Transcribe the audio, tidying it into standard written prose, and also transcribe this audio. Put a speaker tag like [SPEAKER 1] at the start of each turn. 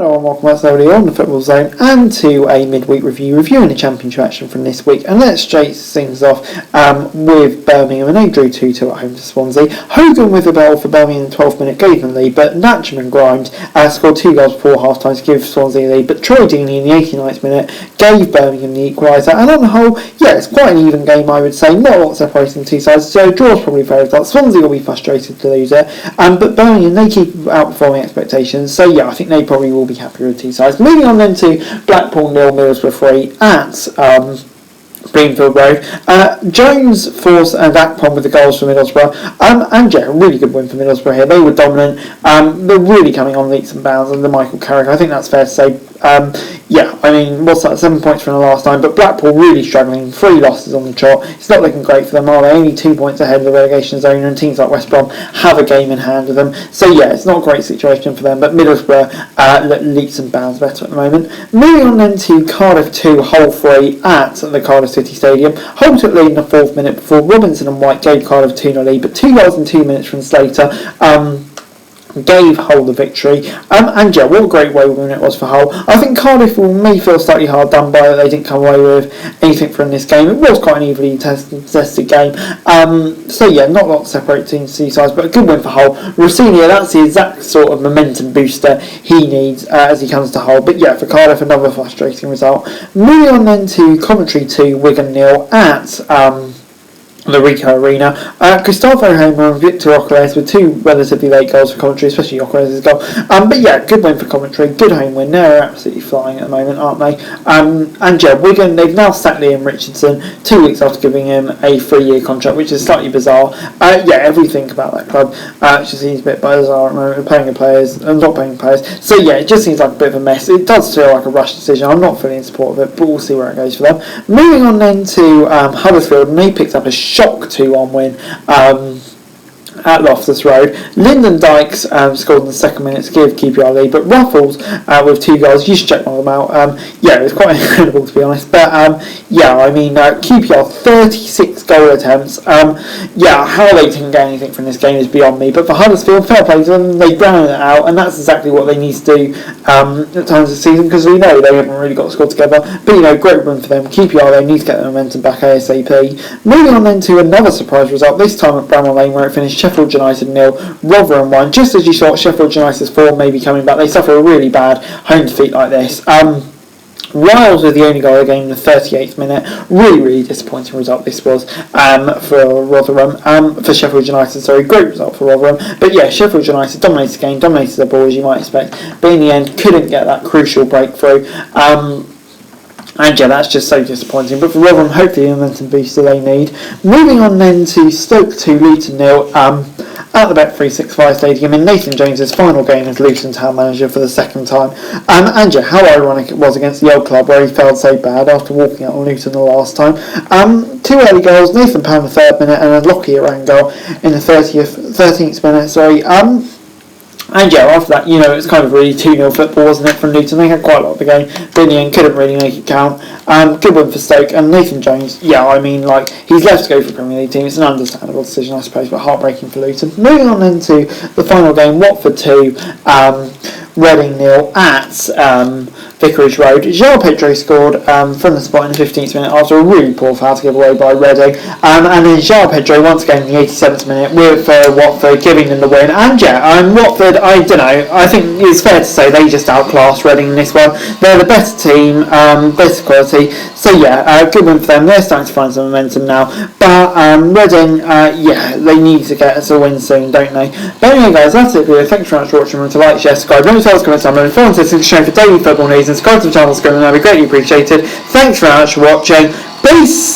[SPEAKER 1] Hello and welcome back to on the Football Zone and to a midweek reviewing the Championship action from this week. And let's chase things off with Birmingham, and they drew 2-2 at home to Swansea. Hogan with a goal for Birmingham in the 12th minute gave them the lead, but Natcham Grimes scored 2 goals before half time to give Swansea the lead. But Troy Deeney in the 89th minute gave Birmingham the equaliser. And on the whole, yeah, it's quite an even game, I would say. Not a lot separating the two sides, so draws probably fair result. Swansea will be frustrated to lose it, but Birmingham, they keep outperforming expectations. So yeah, I think they probably will be happy with the two sides. Moving on then to Blackpool 0, Middlesbrough 3 at Bloomfield Road. Jones, Force and Akpom with the goals for Middlesbrough. And yeah, really good win for Middlesbrough here. They were dominant. They're really coming on leaps and bounds under Michael Carrick. I think that's fair to say. Yeah, I mean, what's that? 7 points from the last time, but Blackpool really struggling. 3 losses on the trot. It's not looking great for them, are they? Only 2 points ahead of the relegation zone, and teams like West Brom have a game in hand with them. So yeah, it's not a great situation for them, but Middlesbrough leaps and bounds better at the moment. Moving on then to Cardiff 2, Hull 3 at the Cardiff City Stadium. Hull took lead in the 4th minute before Robinson and White gave Cardiff 2-0 lead, but 2 goals in 2 minutes from Slater gave Hull the victory. And yeah, what a great way win it was for Hull. I think Cardiff may feel slightly hard done by that they didn't come away with anything from this game. It was quite an evenly contested game. So yeah, not a lot to separate teams to sides, but a good win for Hull. Rossini, that's the exact sort of momentum booster he needs as he comes to Hull. But yeah, for Cardiff, another frustrating result. Moving on then to Coventry 2, Wigan 0 at the Ricoh Arena. Gustavo Hamer and Victor Ocares with 2 relatively late goals for Coventry, especially Ocares' goal. But yeah, good win for Coventry, good home win. They're absolutely flying at the moment, aren't they? And yeah, Wigan, they've now sacked Liam Richardson 2 weeks after giving him a 3-year contract, which is slightly bizarre. Yeah, everything about that club just seems a bit bizarre at the moment, paying players and not paying players. So yeah, it just seems like a bit of a mess. It does feel like a rushed decision. I'm not fully in support of it, but we'll see where it goes for them. Moving on then to Huddersfield, and they picked up a shock 2-1 win at Loftus Road. Lyndon Dykes scored in the 2nd minute to give QPR lead, but Ruffles with 2 goals. You should check one of them out. Yeah, it was quite incredible to be honest. But yeah, I mean QPR 36 goal attempts. Yeah, how they didn't get anything from this game is beyond me. But for Huddersfield, fair play to them. They ground it out, and that's exactly what they need to do at times this season, because we know they haven't really got the squad together. But you know, great run for them. QPR, they need to get the momentum back ASAP. Moving on then to another surprise result. This time at Bramall Lane, where it finished Sheffield United 0, Rotherham 1. Just as you thought Sheffield United's form may be coming back, they suffer a really bad home defeat like this. Wiles with the only goal of the game in the 38th minute. Really disappointing result this was for Rotherham. For Sheffield United, sorry, great result for Rotherham. But yeah, Sheffield United dominated the game, dominated the ball as you might expect, but in the end couldn't get that crucial breakthrough. And yeah, that's just so disappointing. But for Rotherham, hopefully the momentum booster they need. Moving on then to Stoke 2, Luton 0 at the Bet365 Stadium in Nathan Jones' final game as Luton town manager for the 2nd time. And yeah, how ironic it was against the old club where he failed so bad after walking out on Luton the last time. 2 early goals, Nathan Pound the 3rd minute and a Lockie Aran goal in the 13th minute. And yeah, after that, you know, it was kind of really 2-0 football, wasn't it, from Luton? They had quite a lot of the game, but in the end, couldn't really make it count. Good win for Stoke, and Nathan Jones, yeah, I mean, like, he's left to go for a Premier League team. It's an understandable decision, I suppose, but heartbreaking for Luton. Moving on then to the final game, Watford 2, Reading 0 at Vicarage Road. João Pedro scored from the spot in the 15th minute after a really poor foul to give away by Reading. And then João Pedro once again in the 87th minute with Watford giving them the win. And yeah, Watford, I don't know, I think it's fair to say they just outclassed Reading in this one. They're the better team, better quality. So yeah, good win for them. They're starting to find some momentum now. But Reading, yeah, they need to get us a win soon, don't they? But anyway guys, that's it for you. Thanks very much for watching. Remember to like, share, subscribe, don't tell us comments down below, and follow us on the show for daily football news, and subscribe to the channel, that'd be greatly appreciated. Thanks very much for watching. Peace!